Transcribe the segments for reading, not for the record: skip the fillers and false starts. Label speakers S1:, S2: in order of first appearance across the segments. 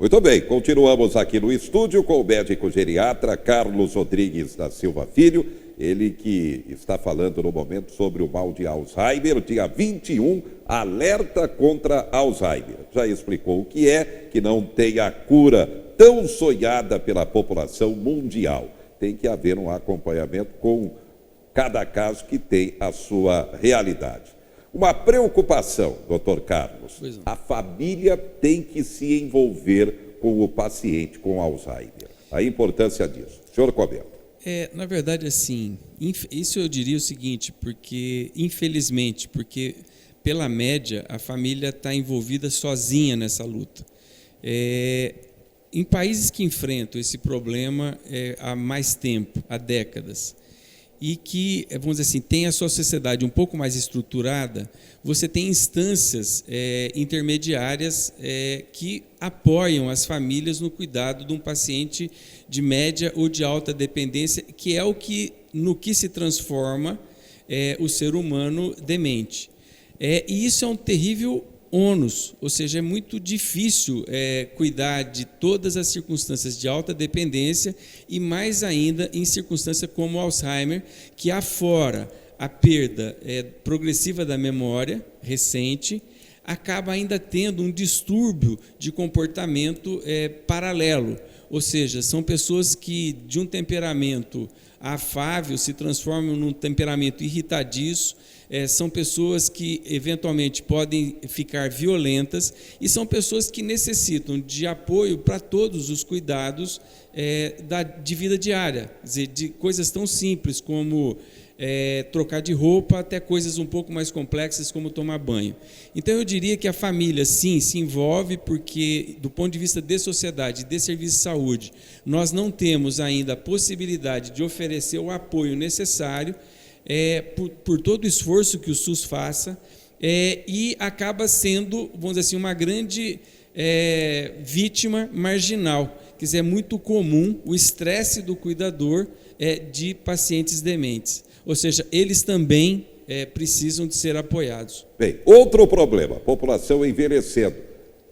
S1: Muito bem, continuamos aqui no estúdio com o médico geriatra Carlos Rodrigues da Silva Filho, ele que está falando no momento sobre o mal de Alzheimer, dia 21, alerta contra Alzheimer. Já explicou o que é, que não tem a cura tão sonhada pela população mundial. Tem que haver um acompanhamento com cada caso que tem a sua realidade. Uma preocupação, doutor Carlos, a família tem que se envolver com o paciente com Alzheimer. A importância disso. O senhor comenta.
S2: Na verdade, assim, isso eu diria o seguinte, porque, infelizmente, porque pela média, a família está envolvida sozinha nessa luta. Em países que enfrentam esse problema há mais tempo, há décadas, e que, vamos dizer assim, tem a sua sociedade um pouco mais estruturada, você tem instâncias intermediárias que apoiam as famílias no cuidado de um paciente de média ou de alta dependência, que é no que se transforma o ser humano demente. E isso é um terrível ônus, ou seja, é muito difícil cuidar de todas as circunstâncias de alta dependência e mais ainda em circunstâncias como Alzheimer, que afora a perda progressiva da memória recente, acaba ainda tendo um distúrbio de comportamento paralelo, ou seja, são pessoas que de um temperamento afável se transformam num temperamento irritadiço, são pessoas que eventualmente podem ficar violentas e são pessoas que necessitam de apoio para todos os cuidados de vida diária, quer dizer, de coisas tão simples como trocar de roupa até coisas um pouco mais complexas como tomar banho. Então eu diria que a família sim se envolve porque do ponto de vista de sociedade, de serviço de saúde, nós não temos ainda a possibilidade de oferecer o apoio necessário por todo o esforço que o SUS faça e acaba sendo, vamos dizer assim, uma grande vítima marginal. Quer dizer, é muito comum o estresse do cuidador de pacientes dementes. Ou seja, eles também precisam de ser apoiados.
S1: Bem, outro problema, população envelhecendo.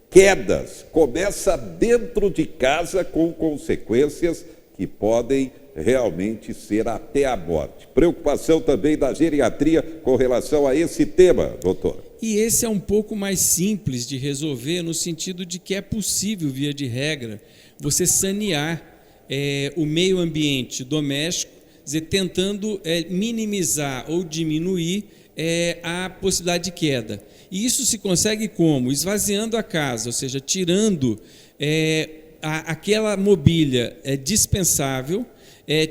S1: Quedas, começa dentro de casa com consequências que podem realmente ser até a morte. Preocupação também da geriatria com relação a esse tema, doutor.
S2: E esse é um pouco mais simples de resolver no sentido de que é possível, via de regra, você sanear o meio ambiente doméstico, quer dizer, tentando minimizar ou diminuir a possibilidade de queda. E isso se consegue como? Esvaziando a casa, ou seja, tirando aquela mobília dispensável,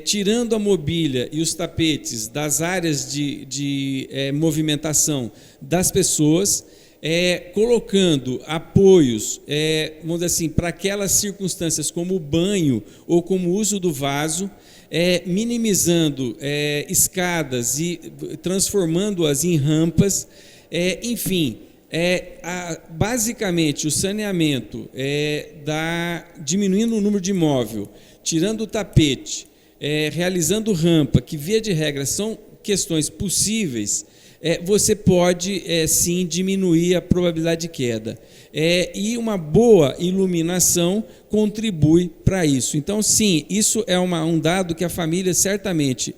S2: tirando a mobília e os tapetes das áreas de movimentação das pessoas, colocando apoios, vamos dizer assim, para aquelas circunstâncias como o banho ou como o uso do vaso, minimizando escadas e transformando-as em rampas, enfim, basicamente o saneamento diminuindo o número de imóvel, tirando o tapete, realizando rampa, que via de regra são questões possíveis, você pode sim diminuir a probabilidade de queda. E uma boa iluminação contribui para isso. Então, sim, isso é um dado que a família certamente,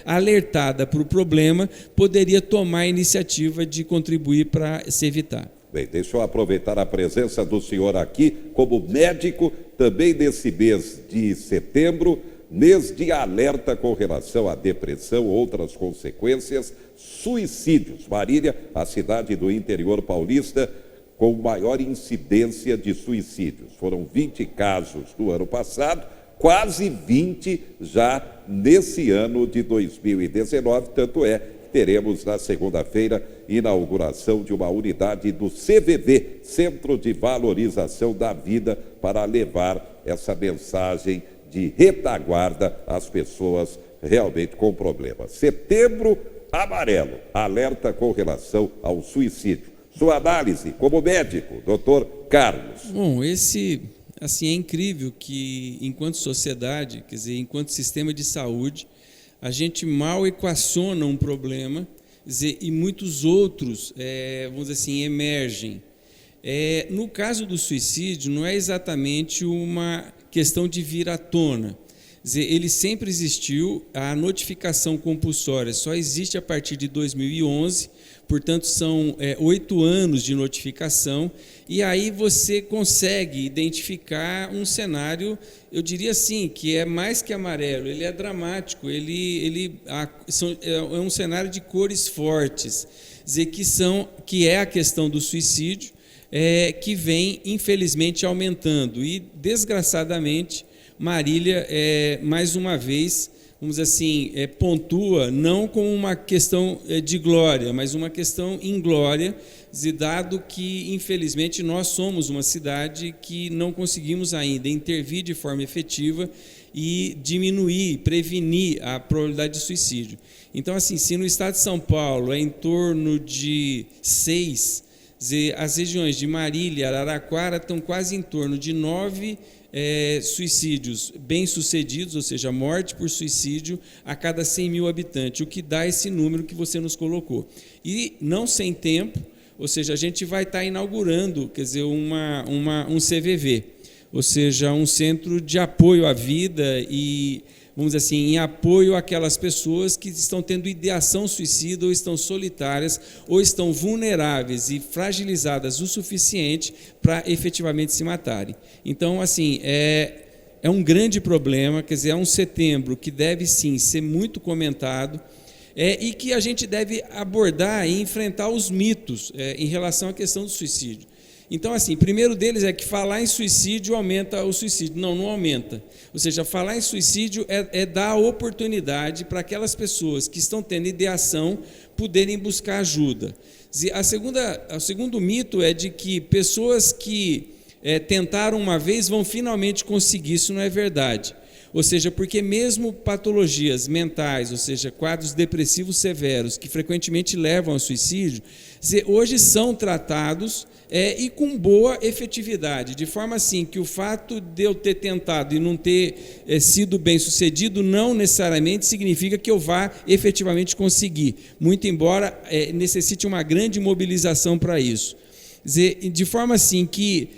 S2: alertada para o problema, poderia tomar a iniciativa de contribuir para se evitar.
S1: Bem, deixa eu aproveitar a presença do senhor aqui como médico, também nesse mês de setembro, mês de alerta com relação à depressão, outras consequências, suicídios. Marília, a cidade do interior paulista com maior incidência de suicídios. Foram 20 casos no ano passado, quase 20 já nesse ano de 2019, tanto é que teremos na segunda-feira inauguração de uma unidade do CVV, Centro de Valorização da Vida, para levar essa mensagem de retaguarda às pessoas realmente com problemas. Setembro amarelo, alerta com relação ao suicídio. Sua análise como médico, doutor Carlos.
S2: Bom, assim, é incrível que, enquanto sociedade, quer dizer, enquanto sistema de saúde, a gente mal equaciona um problema, quer dizer, e muitos outros, vamos dizer assim, emergem. No caso do suicídio, não é exatamente uma questão de vir à tona. Quer dizer, ele sempre existiu, a notificação compulsória só existe a partir de 2011, portanto são 8 anos de notificação, e aí você consegue identificar um cenário, eu diria assim, que é mais que amarelo, ele é dramático, é um cenário de cores fortes, quer dizer, que é a questão do suicídio, que vem infelizmente aumentando, e desgraçadamente Marília, mais uma vez, vamos dizer assim, pontua não como uma questão de glória, mas uma questão inglória, dado que, infelizmente, nós somos uma cidade que não conseguimos ainda intervir de forma efetiva e diminuir, prevenir a probabilidade de suicídio. Então, assim, se no estado de São Paulo é em torno de 6, as regiões de Marília e Araraquara estão quase em torno de 9 suicídios bem-sucedidos, ou seja, morte por suicídio a cada 100 mil habitantes, o que dá esse número que você nos colocou. E não sem tempo, ou seja, a gente vai estar inaugurando, quer dizer, um CVV, ou seja, um centro de apoio à vida e, vamos dizer assim, em apoio àquelas pessoas que estão tendo ideação suicida ou estão solitárias ou estão vulneráveis e fragilizadas o suficiente para efetivamente se matarem. Então, assim, é um grande problema, quer dizer, é um setembro que deve sim ser muito comentado, e que a gente deve abordar e enfrentar os mitos em relação à questão do suicídio. Então, assim, primeiro deles é que falar em suicídio aumenta o suicídio. Não aumenta. Ou seja, falar em suicídio é dar a oportunidade para aquelas pessoas que estão tendo ideação poderem buscar ajuda. O segundo mito é de que pessoas que tentaram uma vez vão finalmente conseguir. Isso não é verdade. Ou seja, porque mesmo patologias mentais, ou seja, quadros depressivos severos, que frequentemente levam ao suicídio, hoje são tratados e com boa efetividade, de forma assim que o fato de eu ter tentado e não ter sido bem sucedido não necessariamente significa que eu vá efetivamente conseguir, muito embora necessite uma grande mobilização para isso. De forma assim que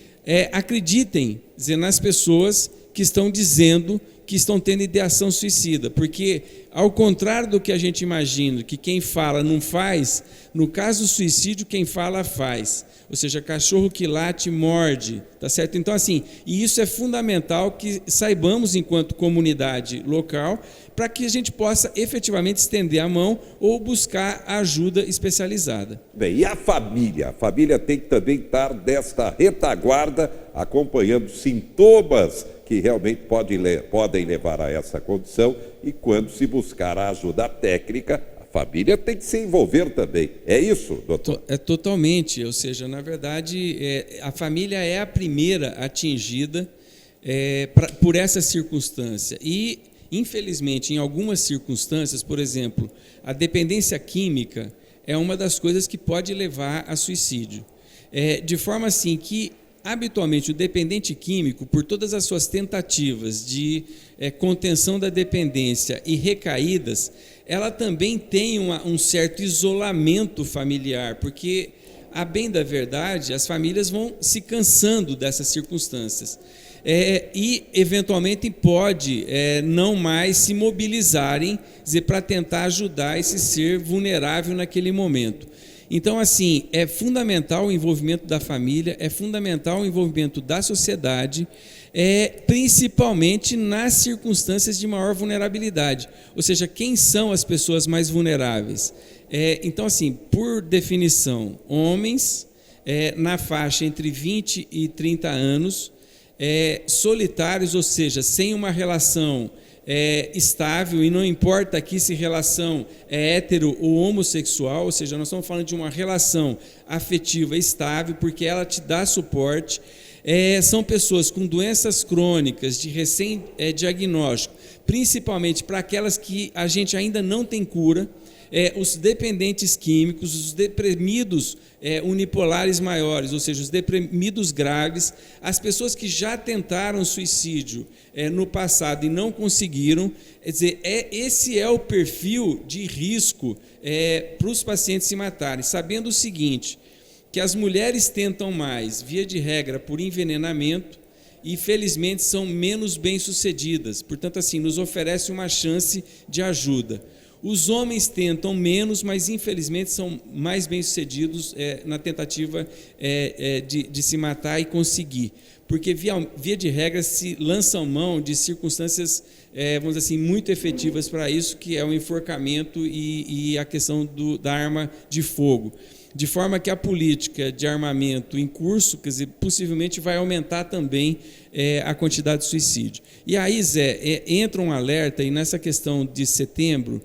S2: acreditem nas pessoas que estão dizendo que estão tendo ideação suicida, porque, ao contrário do que a gente imagina, que quem fala não faz, no caso do suicídio, quem fala faz, ou seja, cachorro que late morde, tá certo? Então, assim, e isso é fundamental que saibamos enquanto comunidade local, para que a gente possa efetivamente estender a mão ou buscar ajuda especializada.
S1: Bem, e a família? A família tem que também estar desta retaguarda, acompanhando sintomas que realmente podem levar a essa condição, e quando se buscar a ajuda técnica, a família tem que se envolver também. É isso, doutor?
S2: Totalmente, ou seja, na verdade, a família é a primeira atingida por essa circunstância. E, infelizmente, em algumas circunstâncias, por exemplo, a dependência química é uma das coisas que pode levar a suicídio. De forma assim que, habitualmente, o dependente químico, por todas as suas tentativas de contenção da dependência e recaídas, ela também tem um certo isolamento familiar, porque, a bem da verdade, as famílias vão se cansando dessas circunstâncias. E, eventualmente, pode não mais se mobilizarem para tentar ajudar esse ser vulnerável naquele momento. Então, assim, é fundamental o envolvimento da família, é fundamental o envolvimento da sociedade, principalmente nas circunstâncias de maior vulnerabilidade. Ou seja, quem são as pessoas mais vulneráveis? Então, assim, por definição, homens na faixa entre 20 e 30 anos, solitários, ou seja, sem uma relação estável, e não importa aqui se relação é hétero ou homossexual, ou seja, nós estamos falando de uma relação afetiva estável, porque ela te dá suporte. São pessoas com doenças crônicas de recém-diagnóstico, principalmente para aquelas que a gente ainda não tem cura, os dependentes químicos, os deprimidos unipolares maiores, ou seja, os deprimidos graves, as pessoas que já tentaram suicídio no passado e não conseguiram. Quer dizer, esse é o perfil de risco para os pacientes se matarem, sabendo o seguinte, que as mulheres tentam mais, via de regra, por envenenamento, e felizmente são menos bem-sucedidas. Portanto, assim, nos oferece uma chance de ajuda. Os homens tentam menos, mas infelizmente são mais bem-sucedidos na tentativa de se matar e conseguir. Porque, via de regra, se lançam mão de circunstâncias, vamos dizer assim, muito efetivas para isso, que é o enforcamento e a questão da arma de fogo. De forma que a política de armamento em curso, quer dizer, possivelmente vai aumentar também a quantidade de suicídio. E aí, Zé, entra um alerta, e nessa questão de setembro,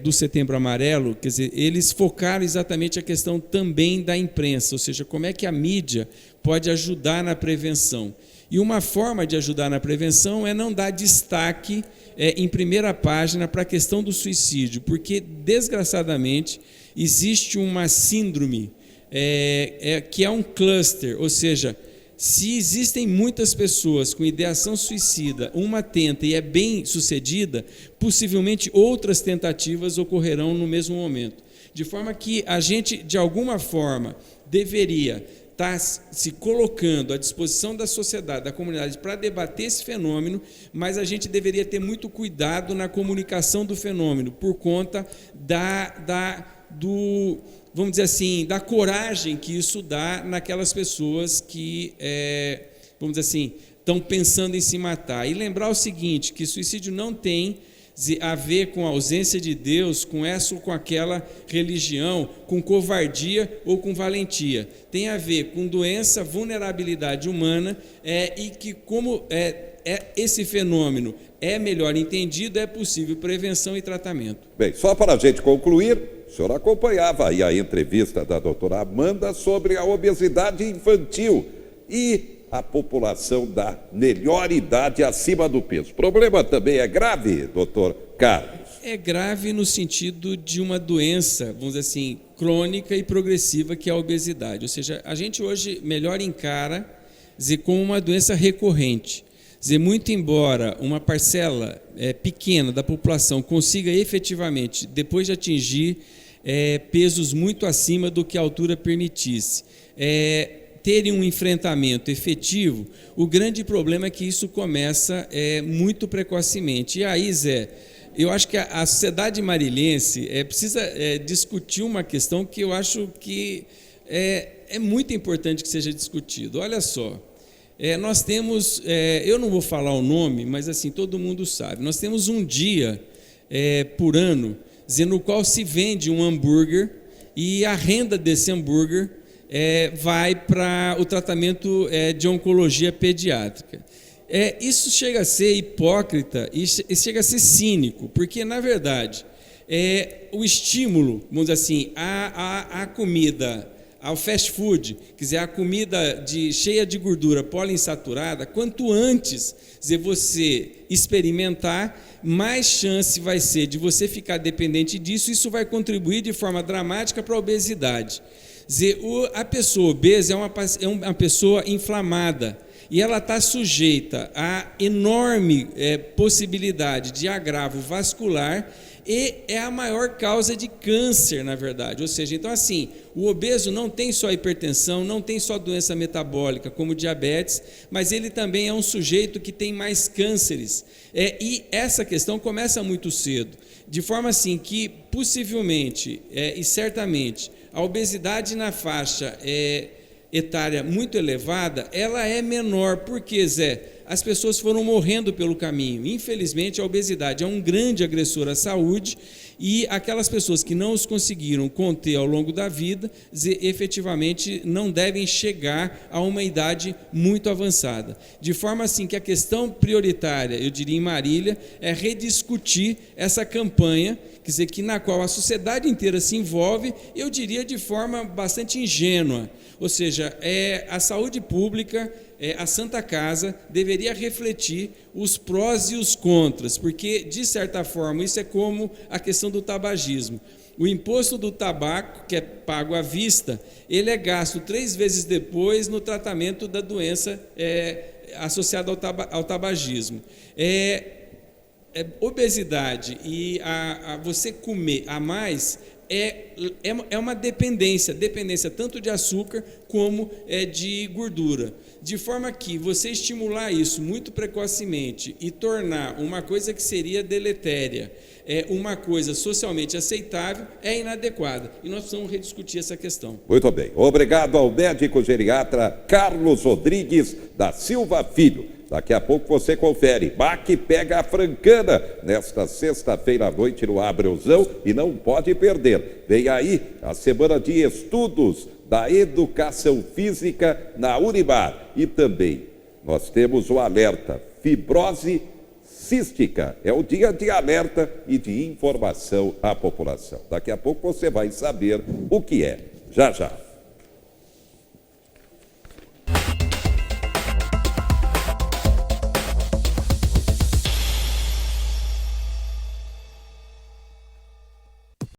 S2: do Setembro Amarelo, quer dizer, eles focaram exatamente a questão também da imprensa, ou seja, como é que a mídia pode ajudar na prevenção. E uma forma de ajudar na prevenção é não dar destaque em primeira página para a questão do suicídio, porque, desgraçadamente, existe uma síndrome que é um cluster, ou seja, se existem muitas pessoas com ideação suicida, uma tenta e é bem sucedida, possivelmente outras tentativas ocorrerão no mesmo momento. De forma que a gente, de alguma forma, deveria estar se colocando à disposição da sociedade, da comunidade, para debater esse fenômeno, mas a gente deveria ter muito cuidado na comunicação do fenômeno, por conta vamos dizer assim, da coragem que isso dá naquelas pessoas que, vamos dizer assim, estão pensando em se matar. E lembrar o seguinte, que suicídio não tem a ver com a ausência de Deus, com essa ou com aquela religião, com covardia ou com valentia. Tem a ver com doença, vulnerabilidade humana, e que como esse fenômeno é melhor entendido, é possível prevenção e tratamento.
S1: Bem, só para a gente concluir, o senhor acompanhava aí a entrevista da doutora Amanda sobre a obesidade infantil e a população da melhor idade acima do peso. O problema também é grave, doutor Carlos?
S2: É grave no sentido de uma doença, vamos dizer assim, crônica e progressiva, que é a obesidade. Ou seja, a gente hoje melhor encara como uma doença recorrente. Muito embora uma parcela pequena da população consiga efetivamente, depois de atingir pesos muito acima do que a altura permitisse, terem um enfrentamento efetivo, o grande problema é que isso começa muito precocemente. E aí, Zé, eu acho que a sociedade marilhense precisa discutir uma questão que eu acho que é muito importante que seja discutido. Olha só, nós temos, eu não vou falar o nome, mas assim, todo mundo sabe, nós temos um dia por ano, no qual se vende um hambúrguer e a renda desse hambúrguer vai para o tratamento de oncologia pediátrica. Isso chega a ser hipócrita e chega a ser cínico, porque, na verdade, o estímulo, vamos dizer assim, a comida, ao fast food, quer dizer, a comida cheia de gordura poliinsaturada, quanto antes você experimentar, mais chance vai ser de você ficar dependente disso. Isso vai contribuir de forma dramática para a obesidade. A pessoa obesa é uma pessoa inflamada e ela está sujeita a enorme possibilidade de agravo vascular e é a maior causa de câncer, na verdade. Ou seja, então assim, o obeso não tem só hipertensão, não tem só doença metabólica como diabetes, mas ele também é um sujeito que tem mais cânceres. E essa questão começa muito cedo, de forma assim que possivelmente e certamente a obesidade na faixa etária muito elevada, ela é menor. Por quê, Zé? As pessoas foram morrendo pelo caminho. Infelizmente, a obesidade é um grande agressor à saúde e aquelas pessoas que não os conseguiram conter ao longo da vida, efetivamente não devem chegar a uma idade muito avançada. De forma assim que a questão prioritária, eu diria em Marília, é rediscutir essa campanha, quer dizer, na qual a sociedade inteira se envolve, eu diria de forma bastante ingênua. Ou seja, a saúde pública, a Santa Casa deveria refletir os prós e os contras, porque, de certa forma, isso é como a questão do tabagismo. O imposto do tabaco, que é pago à vista, ele é gasto 3 vezes depois no tratamento da doença associada ao tabagismo. Obesidade e você comer a mais é uma dependência tanto de açúcar como de gordura. De forma que você estimular isso muito precocemente e tornar uma coisa que seria deletéria uma coisa socialmente aceitável é inadequada. E nós precisamos rediscutir essa questão.
S1: Muito bem. Obrigado ao médico geriatra Carlos Rodrigues da Silva Filho. Daqui a pouco você confere. BAC pega a Francana nesta sexta-feira à noite no Abreuzão e não pode perder. Vem aí a semana de estudos da educação física na Unimar. E também nós temos o alerta fibrose cística. É o dia de alerta e de informação à população. Daqui a pouco você vai saber o que é. Já, já.